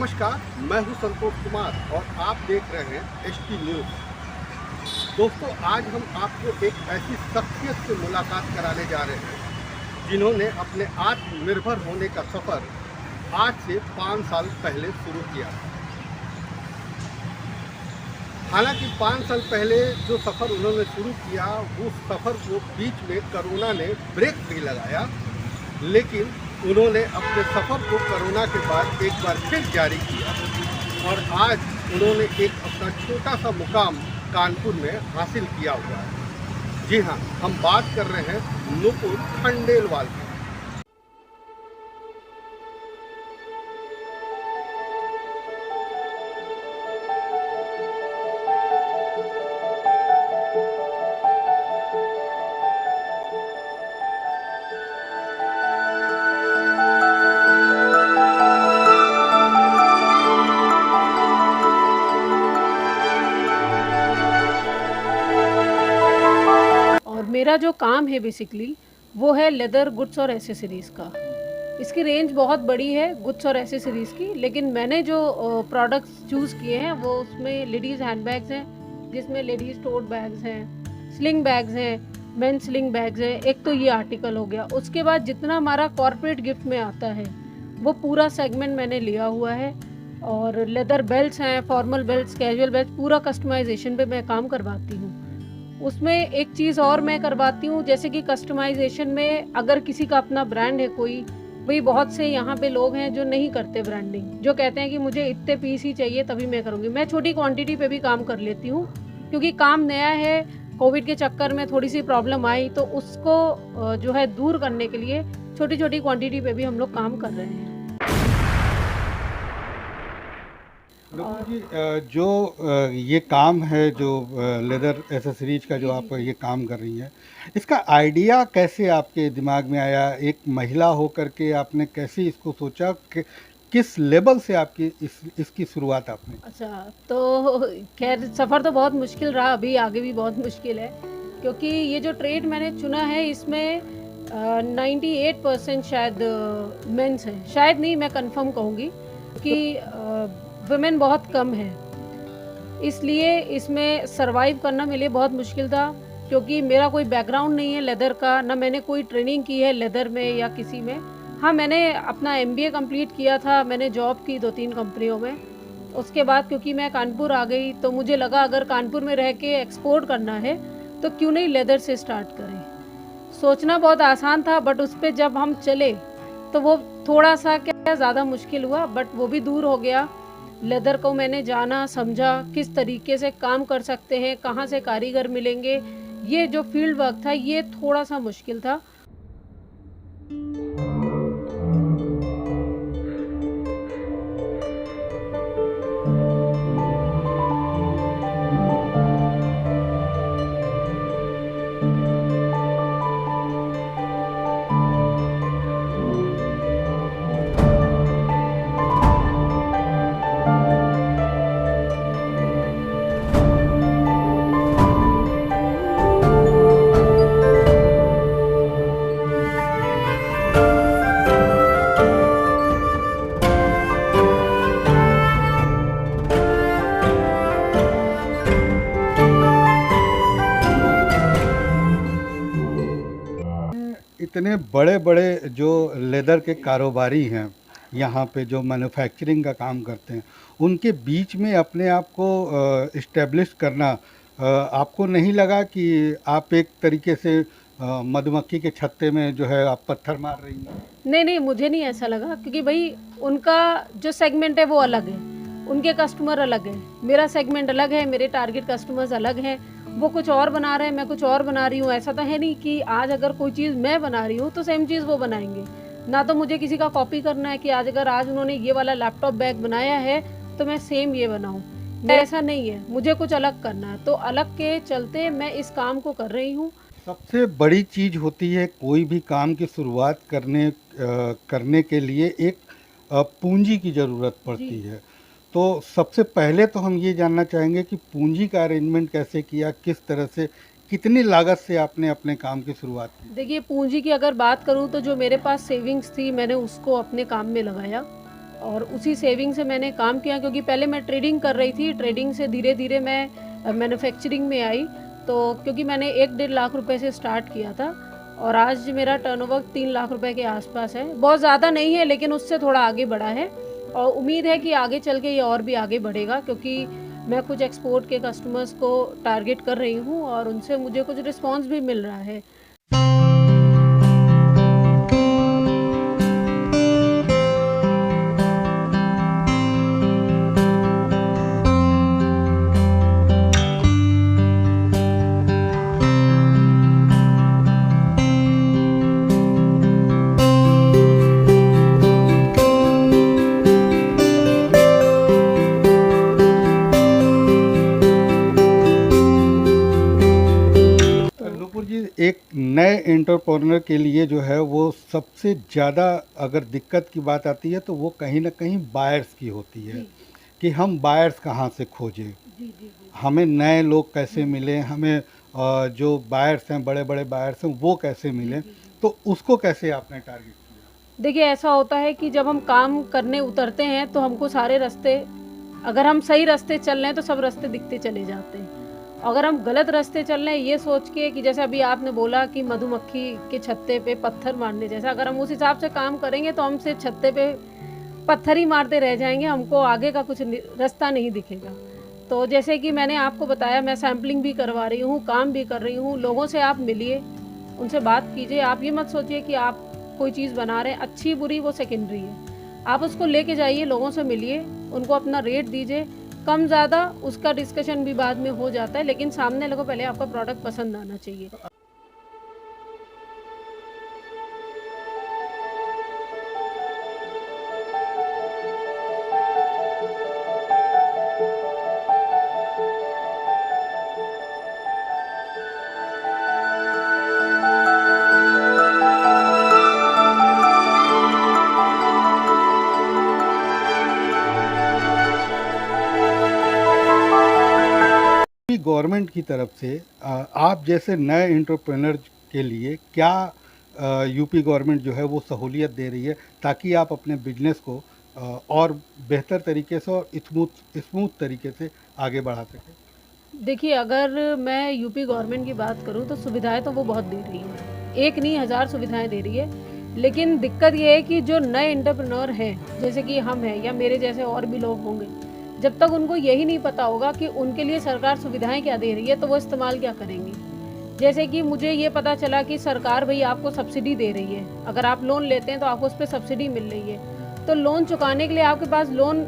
नमस्कार, मैं हूं संतोष कुमार और आप देख रहे हैं एचटी न्यूज़। दोस्तों, आज हम आपको एक ऐसी शख्सियत से मुलाकात कराने जा रहे हैं जिन्होंने अपने आत्मनिर्भर होने का सफ़र आज से 5 साल पहले शुरू किया। हालांकि 5 साल पहले जो सफ़र उन्होंने शुरू किया, उस सफ़र को बीच में कोरोना ने ब्रेक भी लगाया, लेकिन उन्होंने अपने सफ़र को कोरोना के बाद एक बार फिर जारी किया और आज उन्होंने एक अपना छोटा सा मुकाम कानपुर में हासिल किया हुआ है। जी हाँ, हम बात कर रहे हैं नुपुर खंडेलवाल की। मेरा जो काम है बेसिकली वो है लेदर गुड्स और एसेसरीज़ का। इसकी रेंज बहुत बड़ी है गुड्स और एसेसरीज़ की, लेकिन मैंने जो प्रोडक्ट्स चूज़ किए हैं वो उसमें लेडीज़ हैंडबैग्स हैं, जिसमें लेडीज़ टोट बैग्स हैं, स्लिंग बैग्स हैं, मेन स्लिंग बैग्स हैं। एक तो ये आर्टिकल हो गया। उसके बाद जितना हमारा कॉर्पोरेट गिफ्ट में आता है वो पूरा सेगमेंट मैंने लिया हुआ है। और लेदर बेल्ट्स हैं, फॉर्मल बेल्ट्स, कैजुअल बेल्ट्स, पूरा कस्टमाइजेशन पे मैं काम करवाती हूँ। उसमें एक चीज़ और मैं करवाती हूँ, जैसे कि कस्टमाइजेशन में अगर किसी का अपना ब्रांड है कोई, भाई बहुत से यहाँ पे लोग हैं जो नहीं करते ब्रांडिंग, जो कहते हैं कि मुझे इतने पीस ही चाहिए तभी मैं करूँगी। मैं छोटी क्वांटिटी पे भी काम कर लेती हूँ क्योंकि काम नया है। कोविड के चक्कर में थोड़ी सी प्रॉब्लम आई तो उसको जो है दूर करने के लिए छोटी छोटी क्वांटिटी पे भी हम लोग काम कर रहे हैं। नुपुर जी, जो ये काम है, जो लेदर एसेसरीज का जो आप ये काम कर रही हैं, इसका आइडिया कैसे आपके दिमाग में आया? एक महिला होकर के आपने कैसे इसको सोचा कि किस लेवल से आपकी इसकी शुरुआत आपने? अच्छा, तो खैर सफ़र तो बहुत मुश्किल रहा, अभी आगे भी बहुत मुश्किल है, क्योंकि ये जो ट्रेड मैंने चुना है इसमें 98% शायद मेंस हैं। शायद नहीं, मैं कंफर्म कहूँगी कि वुमेन बहुत कम है, इसलिए इसमें सरवाइव करना मेरे लिए बहुत मुश्किल था। क्योंकि मेरा कोई बैकग्राउंड नहीं है लेदर का, ना मैंने कोई ट्रेनिंग की है लेदर में या किसी में। हाँ, मैंने अपना MBA कंप्लीट किया था, मैंने जॉब की 2-3 कंपनियों में। उसके बाद क्योंकि मैं कानपुर आ गई तो मुझे लगा अगर कानपुर में रह के एक्सपोर्ट करना है तो क्यों नहीं लेदर से स्टार्ट करें। सोचना बहुत आसान था, बट उस पर जब हम चले तो वो थोड़ा सा क्या ज़्यादा मुश्किल हुआ, बट वो भी दूर हो गया। लेदर को मैंने जाना, समझा, किस तरीके से काम कर सकते हैं, कहाँ से कारीगर मिलेंगे, ये जो फील्ड वर्क था ये थोड़ा सा मुश्किल था। इतने बड़े बड़े जो लेदर के कारोबारी हैं, यहाँ पे जो मैन्युफैक्चरिंग का काम करते हैं, उनके बीच में अपने आप को इस्टेब्लिश करना, आपको नहीं लगा कि आप एक तरीके से मधुमक्खी के छत्ते में जो है आप पत्थर मार रही हैं? नहीं नहीं, मुझे नहीं ऐसा लगा, क्योंकि भाई उनका जो सेगमेंट है वो अलग है, उनके कस्टमर अलग है, मेरा सेगमेंट अलग है, मेरे टारगेट कस्टमर्स अलग हैं। वो कुछ और बना रहे हैं, मैं कुछ और बना रही हूँ। ऐसा तो है नहीं कि आज अगर कोई चीज़ मैं बना रही हूँ तो सेम चीज़ वो बनाएंगे। ना तो मुझे किसी का कॉपी करना है कि आज उन्होंने ये वाला लैपटॉप बैग बनाया है तो मैं सेम ये बनाऊँ। ऐसा नहीं है, मुझे कुछ अलग करना है, तो अलग के चलते मैं इस काम को कर रही हूँ। सबसे बड़ी चीज़ होती है कोई भी काम की शुरुआत करने के लिए एक पूंजी की ज़रूरत पड़ती है। तो सबसे पहले तो हम ये जानना चाहेंगे कि पूंजी का अरेंजमेंट कैसे किया, किस तरह से, कितनी लागत से आपने अपने काम की शुरुआत की? देखिए, पूंजी की अगर बात करूं तो जो मेरे पास सेविंग्स थी मैंने उसको अपने काम में लगाया। और उसी सेविंग से मैंने काम किया, क्योंकि पहले मैं ट्रेडिंग कर रही थी। ट्रेडिंग से धीरे धीरे मैं मैन्युफैक्चरिंग में आई, तो क्योंकि मैंने 1-1.5 लाख रुपए से स्टार्ट किया था और आज मेरा टर्नओवर 3 लाख रुपए के आसपास है। बहुत ज़्यादा नहीं है, लेकिन उससे थोड़ा आगे बढ़ा है और उम्मीद है कि आगे चल के ये और भी आगे बढ़ेगा, क्योंकि मैं कुछ एक्सपोर्ट के कस्टमर्स को टारगेट कर रही हूँ और उनसे मुझे कुछ रिस्पॉन्स भी मिल रहा है। नूपुर जी, एक नए एंटरप्रेन्योर के लिए जो है वो सबसे ज़्यादा अगर दिक्कत की बात आती है तो वो कहीं ना कहीं बायर्स की होती है कि हम बायर्स कहाँ से खोजें, हमें नए लोग कैसे मिलें, हमें जो बायर्स हैं, बड़े बड़े बायर्स हैं, वो कैसे मिलें, तो उसको कैसे आपने टारगेट किया? देखिए, ऐसा होता है कि जब हम काम करने उतरते हैं तो हमको सारे रास्ते, अगर हम सही रास्ते चल रहे हैं तो सब रास्ते दिखते चले जाते हैं। अगर हम गलत रास्ते चल रहे हैं ये सोच के कि जैसे अभी आपने बोला कि मधुमक्खी के छत्ते पे पत्थर मारने जैसा, अगर हम उस हिसाब से काम करेंगे तो हम सिर्फ छत्ते पे पत्थर ही मारते रह जाएंगे, हमको आगे का कुछ रास्ता नहीं दिखेगा। तो जैसे कि मैंने आपको बताया, मैं सैम्पलिंग भी करवा रही हूँ, काम भी कर रही हूँ। लोगों से आप मिलिए, उनसे बात कीजिए। आप ये मत सोचिए कि आप कोई चीज़ बना रहे हैं, अच्छी बुरी वो सेकेंडरी है। आप उसको लेके जाइए, लोगों से मिलिए, उनको अपना रेट दीजिए, कम ज़्यादा उसका डिस्कशन भी बाद में हो जाता है, लेकिन सामने वाले को पहले आपका प्रोडक्ट पसंद आना चाहिए। गवर्नमेंट की तरफ से आप जैसे नए एंटरप्रेन्योर के लिए क्या यूपी गवर्नमेंट जो है वो सहूलियत दे रही है ताकि आप अपने बिजनेस को और बेहतर तरीके से और स्मूथ तरीके से आगे बढ़ा सकें? देखिए, अगर मैं यूपी गवर्नमेंट की बात करूं तो सुविधाएं तो वो बहुत दे रही है, एक नहीं 1000 सुविधाएं दे रही है। लेकिन दिक्कत ये है कि जो नए एंटरप्रेन्योर हैं, जैसे कि हम हैं या मेरे जैसे और भी लोग होंगे, जब तक उनको यही नहीं पता होगा कि उनके लिए सरकार सुविधाएं क्या दे रही है तो वो इस्तेमाल क्या करेंगे। जैसे कि मुझे ये पता चला कि सरकार भाई आपको सब्सिडी दे रही है, अगर आप लोन लेते हैं तो आपको उस पर सब्सिडी मिल रही है, तो लोन चुकाने के लिए आपके पास लोन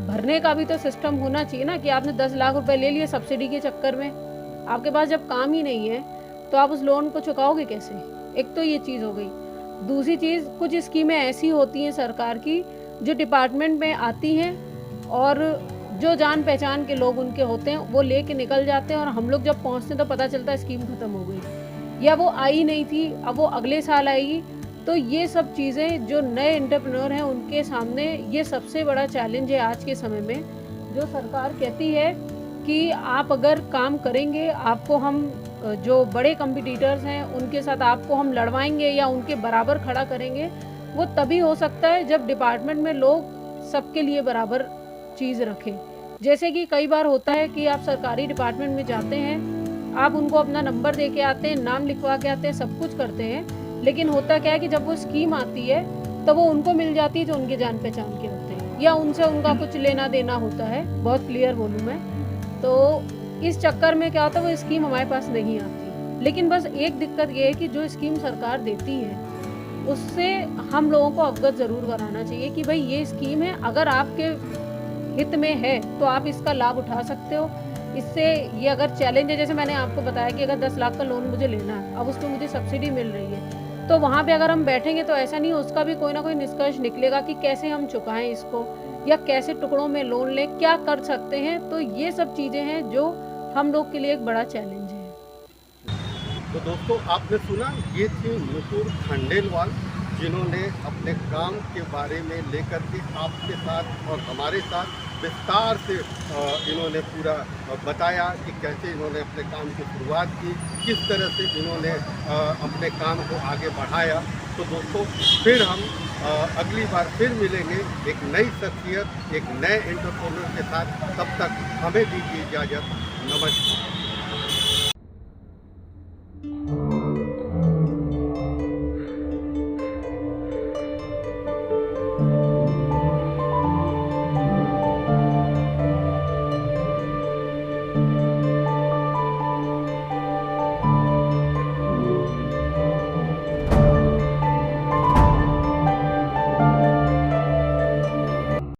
भरने का भी तो सिस्टम होना चाहिए ना, कि आपने 10 लाख रुपए ले लिए सब्सिडी के चक्कर में, आपके पास जब काम ही नहीं है तो आप उस लोन को चुकाओगे कैसे? एक तो ये चीज़ हो गई। दूसरी चीज़, कुछ स्कीमें ऐसी होती हैं सरकार की जो डिपार्टमेंट में आती हैं और जो जान पहचान के लोग उनके होते हैं वो लेके निकल जाते हैं और हम लोग जब पहुंचते हैं तो पता चलता है स्कीम ख़त्म हो गई या वो आई नहीं थी, अब वो अगले साल आएगी। तो ये सब चीज़ें जो नए एंटरप्रेन्योर हैं उनके सामने ये सबसे बड़ा चैलेंज है आज के समय में। जो सरकार कहती है कि आप अगर काम करेंगे, आपको हम जो बड़े कंपटीटर्स हैं उनके साथ आपको हम लड़वाएंगे या उनके बराबर खड़ा करेंगे, वो तभी हो सकता है जब डिपार्टमेंट में लोग सबके लिए बराबर चीज़ रखें। जैसे कि कई बार होता है कि आप सरकारी डिपार्टमेंट में जाते हैं, आप उनको अपना नंबर दे के आते हैं, नाम लिखवा के आते हैं, सब कुछ करते हैं, लेकिन होता क्या है कि जब वो स्कीम आती है तो वो उनको मिल जाती है जो उनके जान पहचान के होते हैं या उनसे उनका कुछ लेना देना होता है। बहुत क्लियर बोलूँ मैं, तो इस चक्कर में क्या होता है वो स्कीम हमारे पास नहीं आती। लेकिन बस एक दिक्कत ये है कि जो स्कीम सरकार देती है उससे हम लोगों को अवगत ज़रूर कराना चाहिए कि भाई ये स्कीम है, अगर आपके हित में है तो आप इसका लाभ उठा सकते हो। इससे ये अगर चैलेंज है, जैसे मैंने आपको बताया कि अगर 10 लाख का लोन मुझे लेना है, अब उसमें मुझे सब्सिडी मिल रही है, तो वहाँ पे अगर हम बैठेंगे तो ऐसा नहीं, उसका भी कोई ना कोई निष्कर्ष निकलेगा कि कैसे हम चुकाएं इसको या कैसे टुकड़ों में लोन लें, क्या कर सकते हैं। तो ये सब चीज़ें हैं जो हम लोग के लिए एक बड़ा चैलेंज है। तो दोस्तों, आपने सुना, ये थी नूपुर खंडेलवाल, जिन्होंने अपने काम के बारे में लेकर के आपके साथ और हमारे साथ विस्तार से इन्होंने पूरा बताया कि कैसे इन्होंने अपने काम की शुरुआत की, किस तरह से इन्होंने अपने काम को आगे बढ़ाया। तो दोस्तों फिर हम अगली बार फिर मिलेंगे एक नई शख्सियत, एक नए एंटरप्रेन्योर के साथ। तब तक हमें दीजिए इजाज़त। नमस्कार।